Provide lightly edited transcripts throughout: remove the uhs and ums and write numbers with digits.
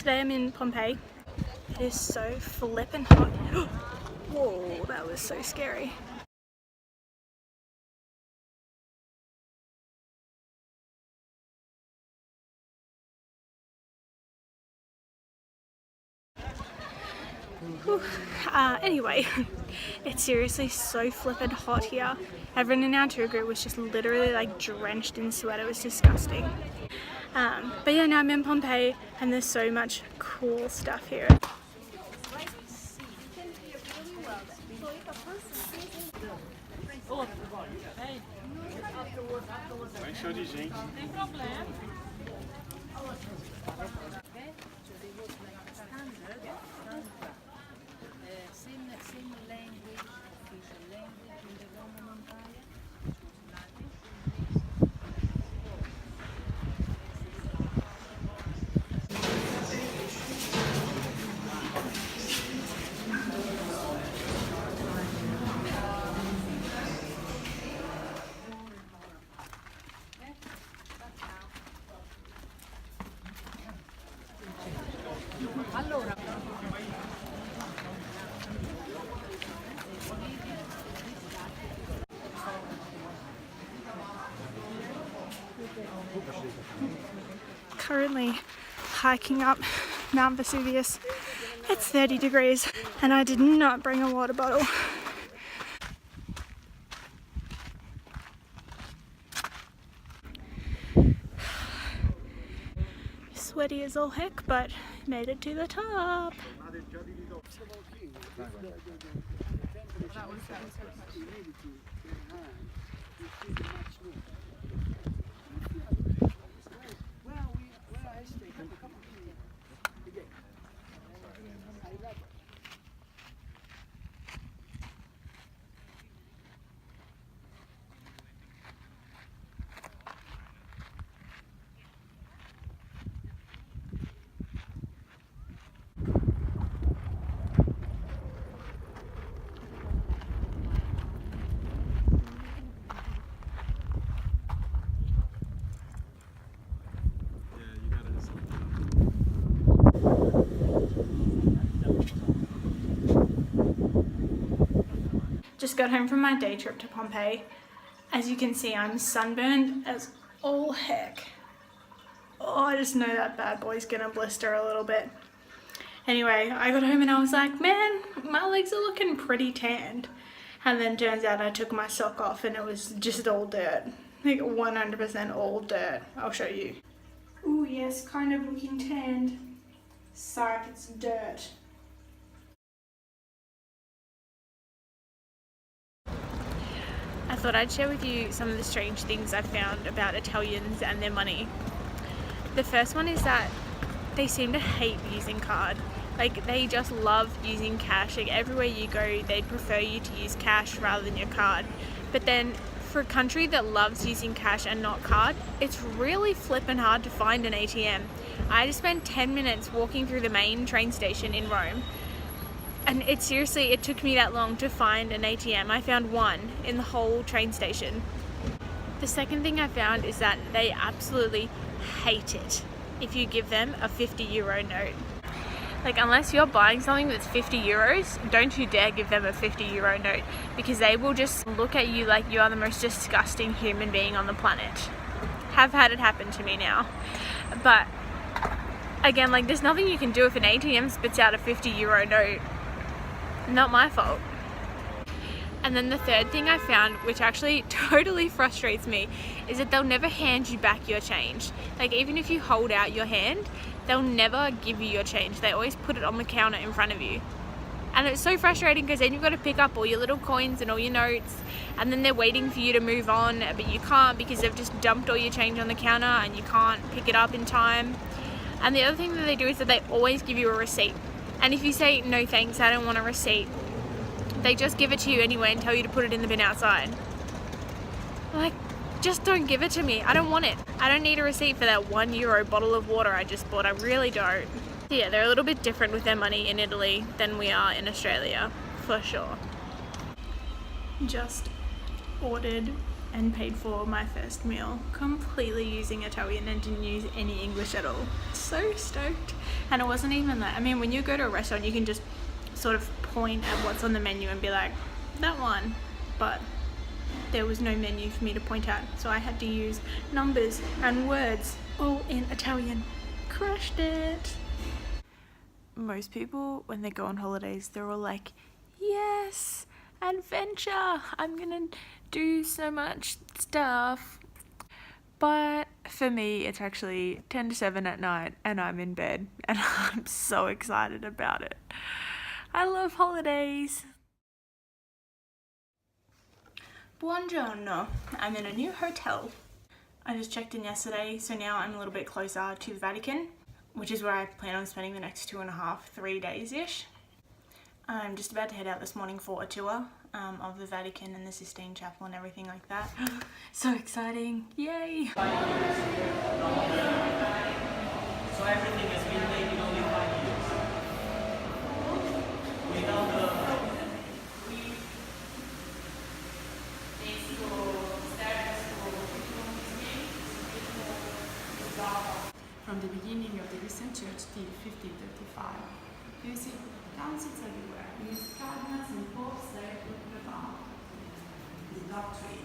Today I'm in Pompeii. It is so flippin' hot. Whoa, that was so scary. Anyway, it's seriously so flippin' hot here. Everyone in our tour group was just literally like drenched in sweat. It was disgusting. But yeah, now I'm in Pompeii and there's so much cool stuff here. Currently hiking up Mount Vesuvius. It's 30 degrees and I did not bring a water bottle. Sweaty as all heck, but made it to the top. Just got home from my day trip to Pompeii. As you can see, I'm sunburned as all heck. Oh, I just know that bad boy's gonna blister a little bit. Anyway, I got home and I was like, man, my legs are looking pretty tanned. And then turns out I took my sock off and it was just all dirt. Like 100% all dirt. I'll show you. Ooh, yes, kind of looking tanned. Sorry, it's dirt. I thought I'd share with you some of the strange things I found about Italians and their money. The first one is that they seem to hate using card. Like, they just love using cash. Like, everywhere you go, they'd prefer you to use cash rather than your card. But then, for a country that loves using cash and not card, it's really flippin' hard to find an ATM. I had to spend 10 minutes walking through the main train station in Rome. And it took me that long to find an ATM. I found one in the whole train station. The second thing I found is that they absolutely hate it if you give them a 50-euro note. Like, unless you're buying something that's 50 euros, don't you dare give them a 50-euro note, because they will just look at you like you are the most disgusting human being on the planet. Have had it happen to me now. But again, like, there's nothing you can do if an ATM spits out a 50-euro note. Not my fault. And then the third thing I found, which actually totally frustrates me, is that they'll never hand you back your change. Like, even if you hold out your hand, they'll never give you your change. They always put it on the counter in front of you. And it's so frustrating because then you've got to pick up all your little coins and all your notes, and then they're waiting for you to move on, but you can't because they've just dumped all your change on the counter and you can't pick it up in time. And the other thing that they do is that they always give you a receipt. And if you say, no thanks, I don't want a receipt, they just give it to you anyway and tell you to put it in the bin outside. Like, just don't give it to me. I don't want it. I don't need a receipt for that €1 bottle of water I just bought. I really don't. Yeah, they're a little bit different with their money in Italy than we are in Australia, for sure. Just ordered and paid for my first meal completely using Italian and didn't use any English at all. So stoked. And it wasn't even that. I mean, when you go to a restaurant, you can just sort of point at what's on the menu and be like, that one. But there was no menu for me to point at, so I had to use numbers and words, all in Italian. Crushed it. Most people, when they go on holidays, they're all like, yes, adventure, I'm gonna do so much stuff. But for me, it's actually 10 to 7 at night and I'm in bed and I'm so excited about it. I love holidays. Buongiorno. I'm in a new hotel. I just checked in yesterday, so now I'm a little bit closer to the Vatican, which is where I plan on spending the next 2.5, 3 days-ish. I'm just about to head out this morning for a tour of the Vatican and the Sistine Chapel and everything like that. So exciting, yay! So everything has been made in only 5 years. Without the from the beginning of the recent church till 1535. You see councils everywhere, with cardinals and popes there talking about the doctrine.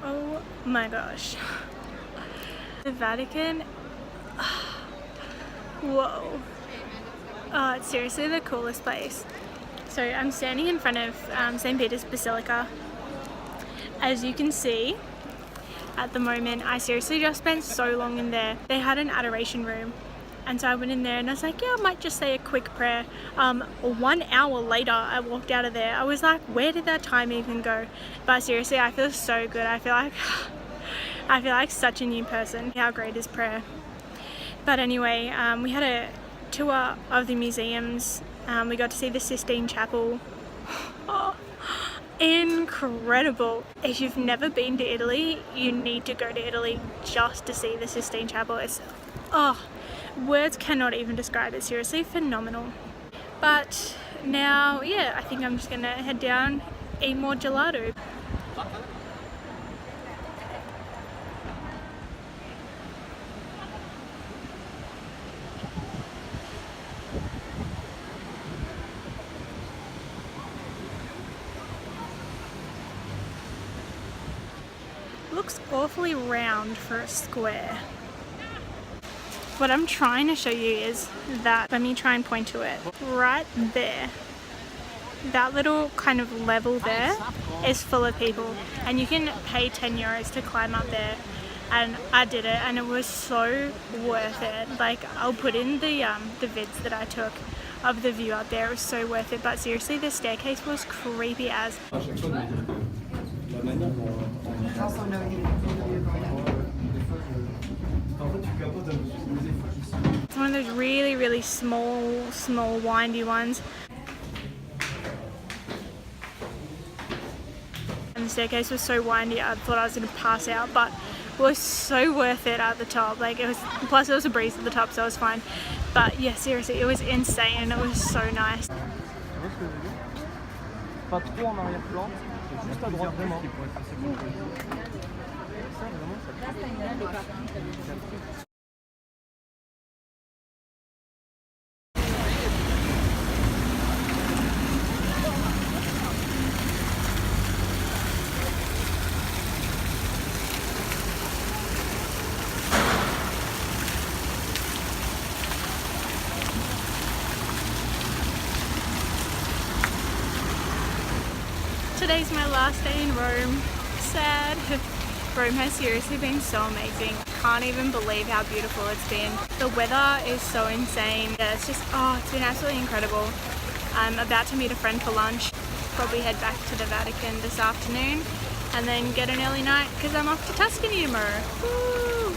Oh my gosh. The Vatican, whoa. Oh, it's seriously the coolest place. So I'm standing in front of St. Peter's Basilica. As you can see, at the moment, I seriously just spent so long in there. They had an adoration room. And so I went in there and I was like, yeah, I might just say a quick prayer. 1 hour later, I walked out of there. I was like, where did that time even go? But seriously, I feel so good. I feel like such a new person. How great is prayer? But anyway, we had a tour of the museums. We got to see the Sistine Chapel. Oh, incredible. If you've never been to Italy, you need to go to Italy just to see the Sistine Chapel. It's, words cannot even describe it. Seriously phenomenal. But now, yeah, I think I'm just gonna head down, eat more gelato. Looks awfully round for a square. What I'm trying to show you is that, let me try and point to it, right there. That little kind of level there is full of people and you can pay 10 euros to climb up there, and I did it and it was so worth it. Like, I'll put in the vids that I took of the view up there. It was so worth it, but seriously the staircase was creepy as. It's one of those really, really small, windy ones. And the staircase was so windy, I thought I was going to pass out, but it was so worth it at the top. Like, it was, plus there was a breeze at the top, so it was fine. But yeah, seriously, it was insane and it was so nice. Pas trop en arrière-plan, juste à droite vraiment. Today's my last day in Rome. Sad. Rome has seriously been so amazing. Can't even believe how beautiful it's been. The weather is so insane. Yeah, it's been absolutely incredible. I'm about to meet a friend for lunch. Probably head back to the Vatican this afternoon and then get an early night because I'm off to Tuscany tomorrow. Woo!